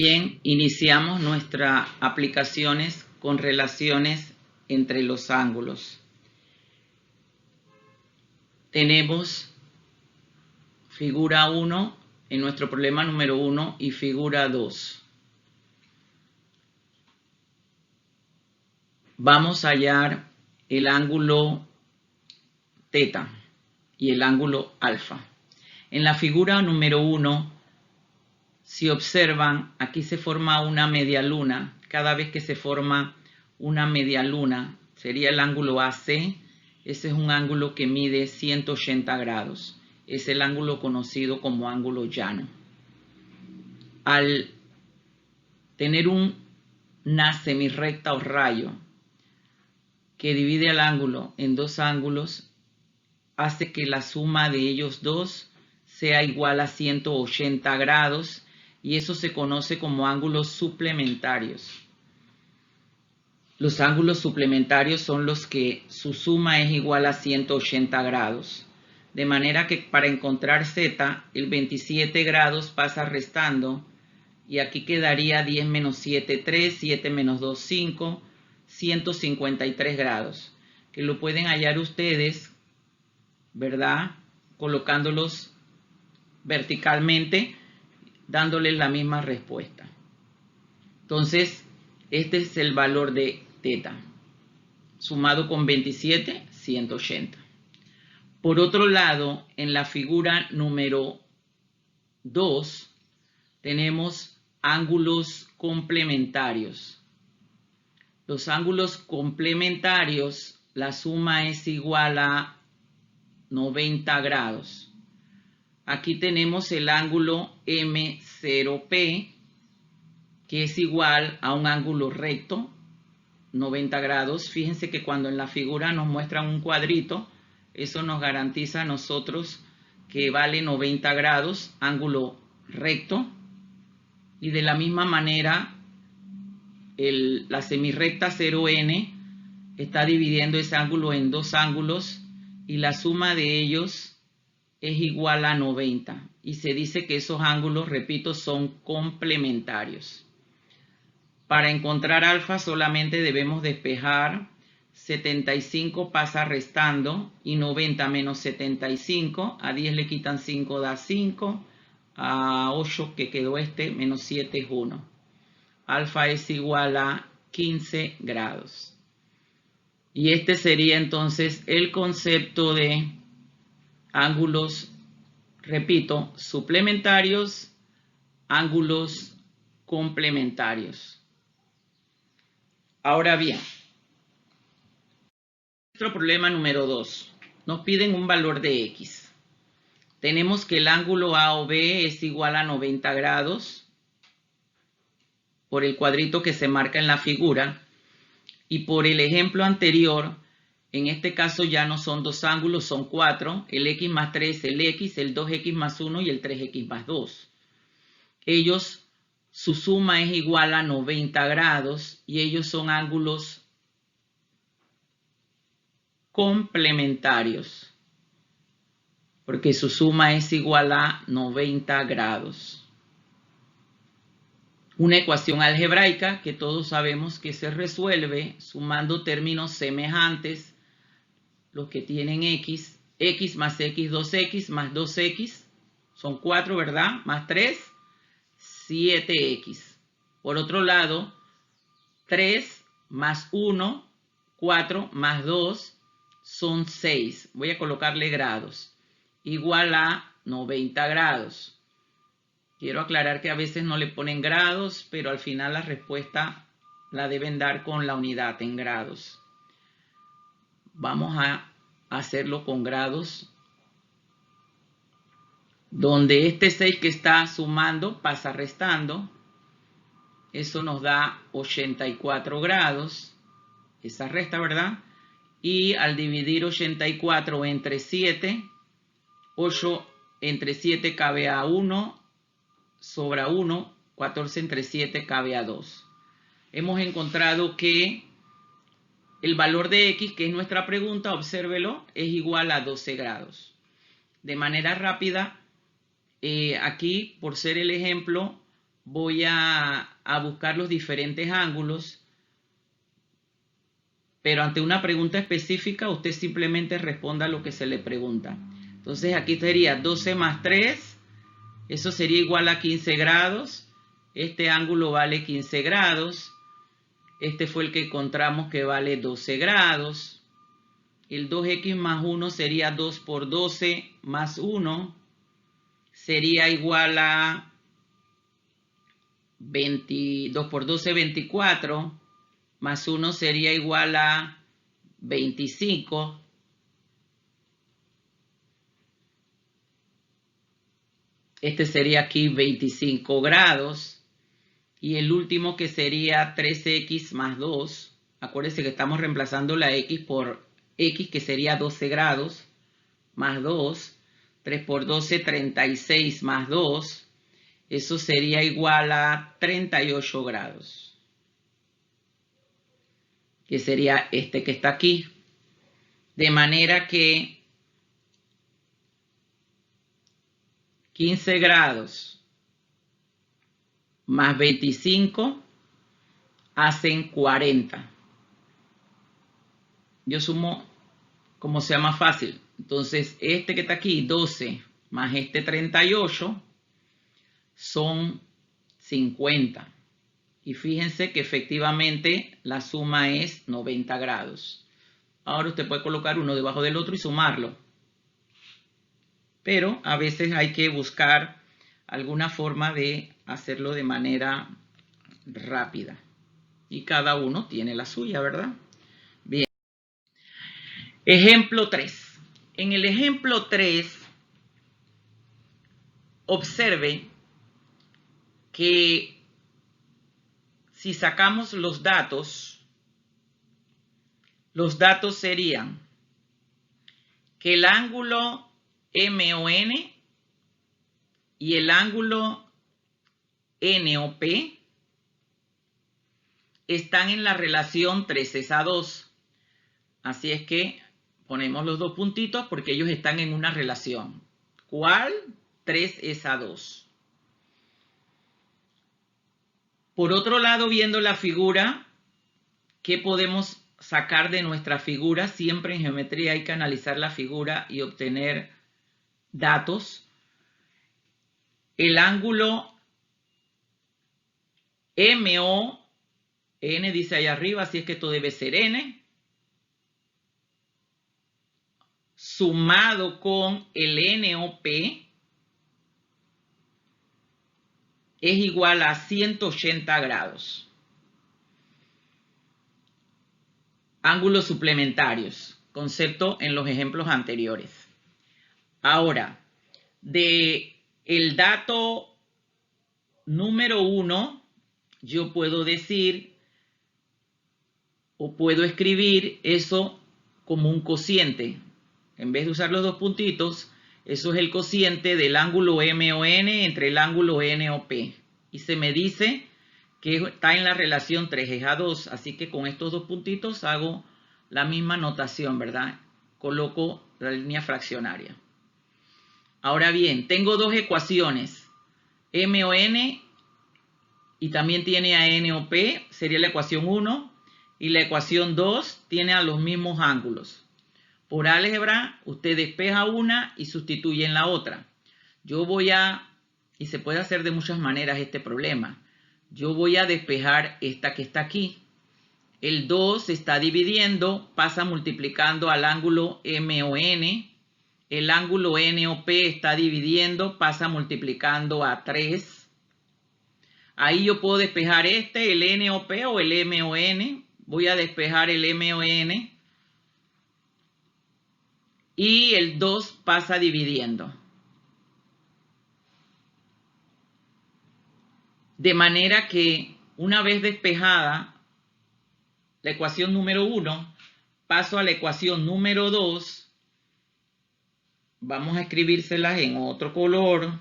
Bien, iniciamos nuestras aplicaciones con relaciones entre los ángulos. Tenemos figura 1 en nuestro problema número 1 y figura 2. Vamos a hallar el ángulo teta y el ángulo alfa. En la figura número 1, si observan, aquí se forma una media luna. Cada vez que se forma una media luna, sería el ángulo AC. Ese es un ángulo que mide 180 grados. Es el ángulo conocido como ángulo llano. Al tener una semirrecta o rayo que divide el ángulo en dos ángulos, hace que la suma de ellos dos sea igual a 180 grados y eso se conoce como ángulos suplementarios. Los ángulos suplementarios son los que su suma es igual a 180 grados. De manera que para encontrar Z, el 27 grados pasa restando y aquí quedaría 10 menos 7, 3, 7 menos 2, 5, 153 grados. Que lo pueden hallar ustedes, ¿verdad? Colocándolos verticalmente, dándoles la misma respuesta. Entonces, este es el valor de teta. Sumado con 27, 180. Por otro lado, en la figura número 2, tenemos ángulos complementarios. Los ángulos complementarios, la suma es igual a 90 grados. Aquí tenemos el ángulo M0P, que es igual a un ángulo recto, 90 grados. Fíjense que cuando en la figura nos muestran un cuadrito, eso nos garantiza a nosotros que vale 90 grados, ángulo recto. Y de la misma manera, la semirrecta 0N está dividiendo ese ángulo en dos ángulos y la suma de ellos es igual a 90. Y se dice que esos ángulos, repito, son complementarios. Para encontrar alfa solamente debemos despejar. 75 pasa restando y 90 menos 75. A 10 le quitan 5, da 5. A 8 que quedó menos 7 es 1. Alfa es igual a 15 grados. Y este sería entonces el concepto de ángulos, repito, suplementarios, ángulos complementarios. Ahora bien, nuestro problema número 2. Nos piden un valor de X. Tenemos que el ángulo A o B es igual a 90 grados por el cuadrito que se marca en la figura. Y por el ejemplo anterior, en este caso ya no son dos ángulos, son 4. El X más 3, el X, el 2X más 1 y el 3X más 2. Su suma es igual a 90 grados y ellos son ángulos complementarios, porque su suma es igual a 90 grados. Una ecuación algebraica que todos sabemos que se resuelve sumando términos semejantes, los que tienen X, X más X, 2X más 2X, son 4, ¿verdad? Más 3, 7X. Por otro lado, 3 más 1, 4 más 2 son 6. Voy a colocarle grados. Igual a 90 grados. Quiero aclarar que a veces no le ponen grados, pero al final la respuesta la deben dar con la unidad en grados. Vamos a hacerlo con grados, donde este 6 que está sumando pasa restando. Eso nos da 84 grados, esa resta, ¿verdad? Y al dividir 84 entre 7, 8 entre 7 cabe a 1, sobra 1, 14 entre 7 cabe a 2. Hemos encontrado que el valor de X, que es nuestra pregunta, obsérvelo, es igual a 12 grados. De manera rápida, aquí, por ser el ejemplo, voy a buscar los diferentes ángulos, pero ante una pregunta específica usted simplemente responda lo que se le pregunta. Entonces aquí sería 12 más 3, eso sería igual a 15 grados. Este ángulo vale 15 grados. Este fue el que encontramos que vale 12 grados. El 2x más 1 sería 2 por 12 más 1. Sería igual a 2 por 12, 24. Más 1 sería igual a 25. Este sería aquí 25 grados. Y el último que sería 3x más 2. Acuérdense que estamos reemplazando la x por x, que sería 12 grados, más 2. 3 por 12, 36 más 2. Eso sería igual a 38 grados. Que sería este que está aquí. De manera que 15 grados más 25 hacen 40. Yo sumo como sea más fácil. Entonces, este que está aquí, 12, más este 38, son 50. Y fíjense que efectivamente la suma es 90 grados. Ahora usted puede colocar uno debajo del otro y sumarlo. Pero a veces hay que buscar alguna forma de hacerlo de manera rápida. Y cada uno tiene la suya, ¿verdad? Bien. Ejemplo 3. En el ejemplo 3, observe que si sacamos los datos serían que el ángulo MON y el ángulo NOP están en la relación 3:2. Así es que ponemos los dos puntitos porque ellos están en una relación. ¿Cuál? 3:2. Por otro lado, viendo la figura, ¿qué podemos sacar de nuestra figura? Siempre en geometría hay que analizar la figura y obtener datos. El ángulo MO, N dice ahí arriba, así es que esto debe ser N, sumado con el NOP, es igual a 180 grados. Ángulos suplementarios, concepto en los ejemplos anteriores. Ahora, de el dato número 1, yo puedo decir o puedo escribir eso como un cociente. En vez de usar los dos puntitos, eso es el cociente del ángulo MON entre el ángulo NOP. Y se me dice que está en la relación 3:2. Así que con estos dos puntitos hago la misma notación, ¿verdad? Coloco la línea fraccionaria. Ahora bien, tengo dos ecuaciones. MON y también tiene a NOP, sería la ecuación 1. Y la ecuación 2 tiene a los mismos ángulos. Por álgebra, usted despeja una y sustituye en la otra. Y se puede hacer de muchas maneras este problema. Yo voy a despejar esta que está aquí. El 2 se está dividiendo, pasa multiplicando al ángulo MON. El ángulo NOP está dividiendo, pasa multiplicando a 3. Ahí yo puedo despejar el NOP o el MON. Voy a despejar el MON. Y el 2 pasa dividiendo. De manera que una vez despejada la ecuación número 1, paso a la ecuación número 2. Vamos a escribírselas en otro color.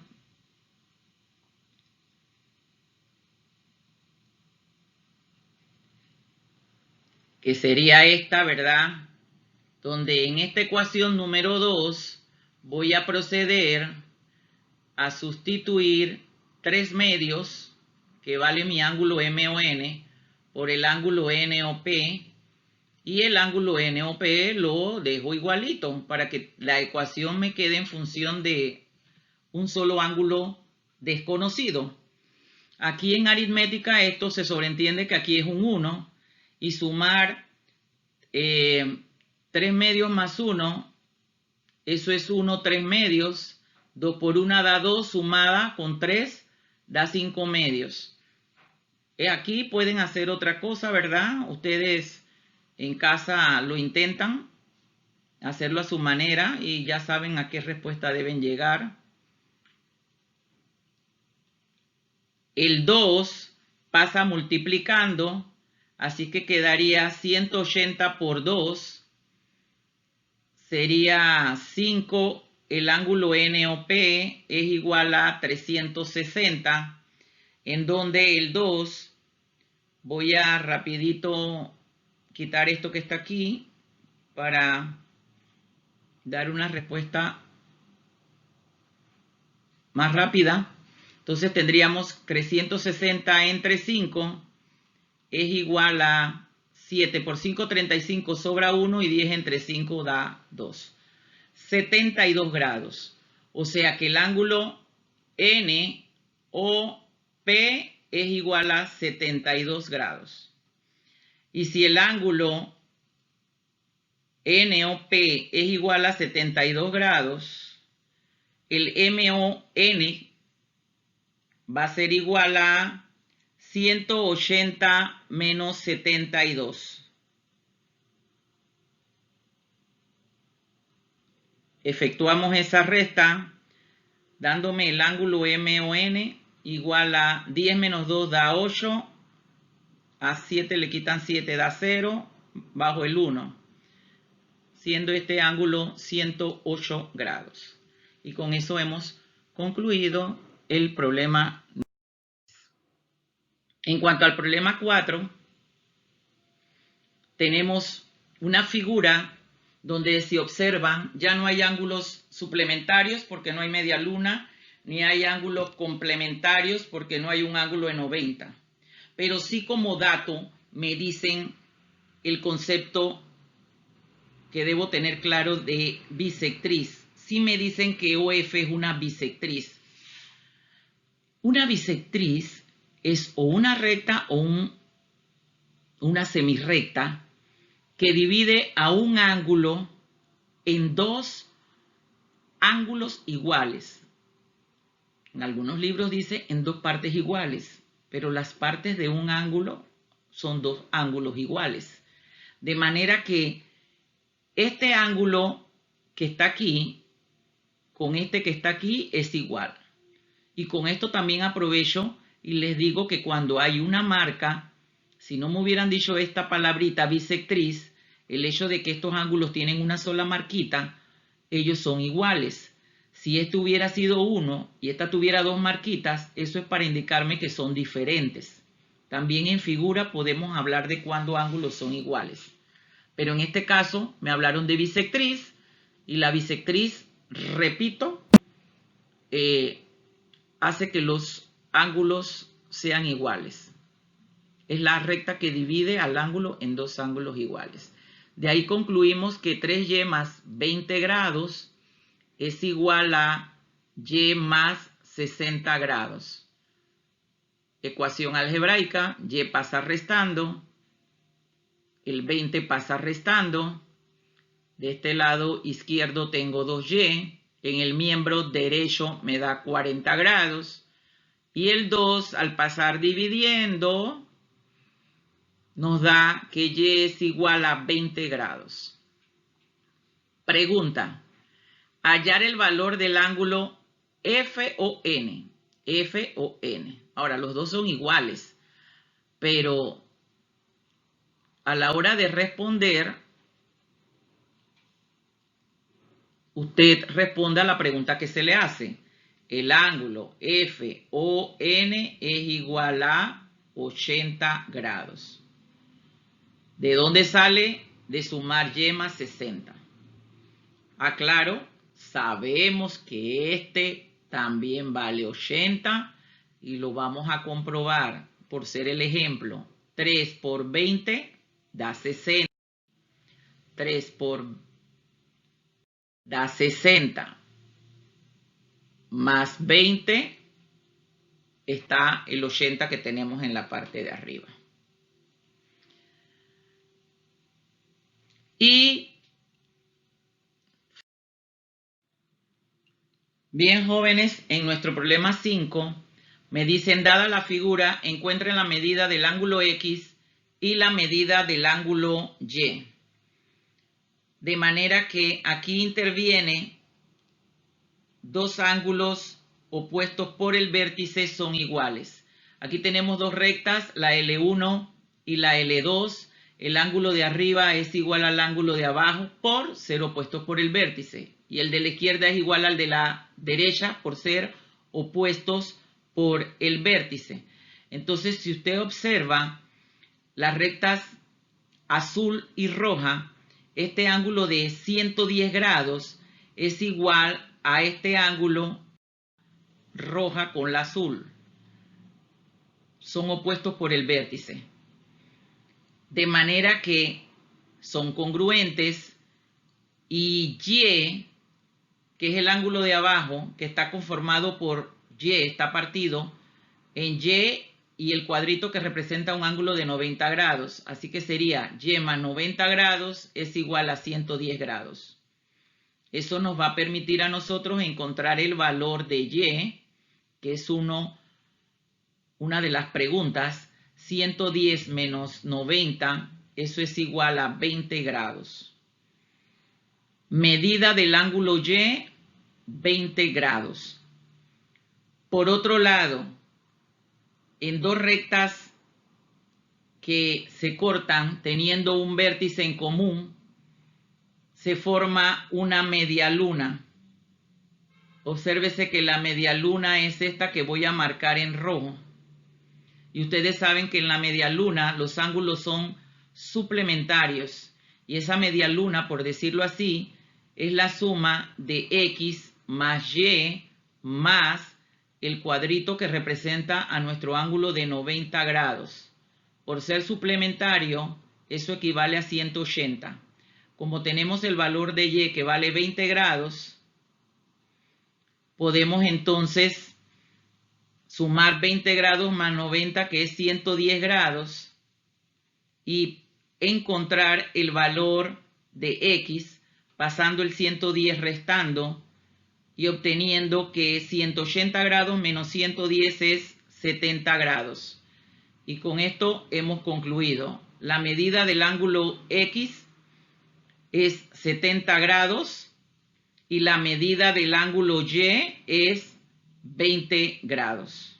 Que sería esta, ¿verdad? Donde en esta ecuación número 2 voy a proceder a sustituir 3 medios que vale mi ángulo MON, por el ángulo NOP, y el ángulo NOP lo dejo igualito para que la ecuación me quede en función de un solo ángulo desconocido. Aquí en aritmética esto se sobreentiende que aquí es un 1 y sumar 3 medios más 1, eso es 1, 3 medios, 2 por 1 da 2, sumada con 3 da 5 medios. Aquí pueden hacer otra cosa, ¿verdad? Ustedes en casa lo intentan, hacerlo a su manera y ya saben a qué respuesta deben llegar. El 2 pasa multiplicando, así que quedaría 180 por 2, sería 5, el ángulo NOP es igual a 360, en donde el 2, voy a rapidito quitar esto que está aquí para dar una respuesta más rápida. Entonces tendríamos 360 entre 5 es igual a 7 por 5, 35, sobra 1 y 10 entre 5 da 2. 72 grados. O sea que el ángulo NOP es igual a 72 grados. Y si el ángulo NOP es igual a 72 grados, el MON va a ser igual a 180 menos 72. Efectuamos esa resta dándome el ángulo MON igual a 10 menos 2 da 8, a 7 le quitan 7 da 0, bajo el 1, siendo este ángulo 108 grados. Y con eso hemos concluido el problema. En cuanto al problema 4, tenemos una figura donde, si observan, ya no hay ángulos suplementarios porque no hay media luna, ni hay ángulos complementarios porque no hay un ángulo de 90. Pero sí, como dato, me dicen el concepto que debo tener claro de bisectriz. Sí me dicen que OF es una bisectriz. Una bisectriz es o una recta o una semirrecta que divide a un ángulo en dos ángulos iguales. En algunos libros dice en dos partes iguales, pero las partes de un ángulo son dos ángulos iguales. De manera que este ángulo que está aquí con este que está aquí es igual. Y con esto también aprovecho y les digo que cuando hay una marca, si no me hubieran dicho esta palabrita bisectriz, el hecho de que estos ángulos tienen una sola marquita, ellos son iguales. Si este hubiera sido 1 y esta tuviera 2 marquitas, eso es para indicarme que son diferentes. También en figura podemos hablar de cuando ángulos son iguales. Pero en este caso me hablaron de bisectriz, y la bisectriz, repito, hace que los ángulos sean iguales. Es la recta que divide al ángulo en dos ángulos iguales. De ahí concluimos que 3y más 20 grados es igual a y más 60 grados. Ecuación algebraica, y pasa restando, el 20 pasa restando. De este lado izquierdo tengo 2y, en el miembro derecho me da 40 grados. Y el 2 al pasar dividiendo nos da que y es igual a 20 grados. Pregunta: hallar el valor del ángulo FON. FON. Ahora, los dos son iguales, pero a la hora de responder, usted responda a la pregunta que se le hace. El ángulo FON es igual a 80 grados. ¿De dónde sale? De sumar y más 60. Aclaro, sabemos que este también vale 80, y lo vamos a comprobar por ser el ejemplo. 3 por 20 da 60. 3 por da 60. Más 20 está el 80 que tenemos en la parte de arriba. Y bien, jóvenes, en nuestro problema 5 me dicen, dada la figura, encuentren la medida del ángulo X y la medida del ángulo Y. De manera que aquí interviene dos ángulos opuestos por el vértice son iguales. Aquí tenemos dos rectas, la L1 y la L2. El ángulo de arriba es igual al ángulo de abajo por ser opuestos por el vértice. Y el de la izquierda es igual al de la derecha por ser opuestos por el vértice. Entonces, si usted observa las rectas azul y roja, este ángulo de 110 grados es igual a este ángulo roja con la azul. Son opuestos por el vértice. De manera que son congruentes y Y, que es el ángulo de abajo, que está conformado por Y, está partido en Y y el cuadrito que representa un ángulo de 90 grados. Así que sería Y más 90 grados es igual a 110 grados. Eso nos va a permitir a nosotros encontrar el valor de Y, que es una de las preguntas. 110 menos 90, eso es igual a 20 grados. Medida del ángulo Y, 20 grados. Por otro lado, en dos rectas que se cortan teniendo un vértice en común, se forma una media luna. Obsérvese que la media luna es esta que voy a marcar en rojo. Y ustedes saben que en la media luna los ángulos son suplementarios. Y esa media luna, por decirlo así, es la suma de X más Y más el cuadrito que representa a nuestro ángulo de 90 grados. Por ser suplementario, eso equivale a 180. Como tenemos el valor de Y que vale 20 grados, podemos entonces sumar 20 grados más 90, que es 110 grados, y encontrar el valor de X pasando el 110 restando y obteniendo que 180 grados menos 110 es 70 grados. Y con esto hemos concluido. La medida del ángulo X es 70 grados y la medida del ángulo Y es 20 grados.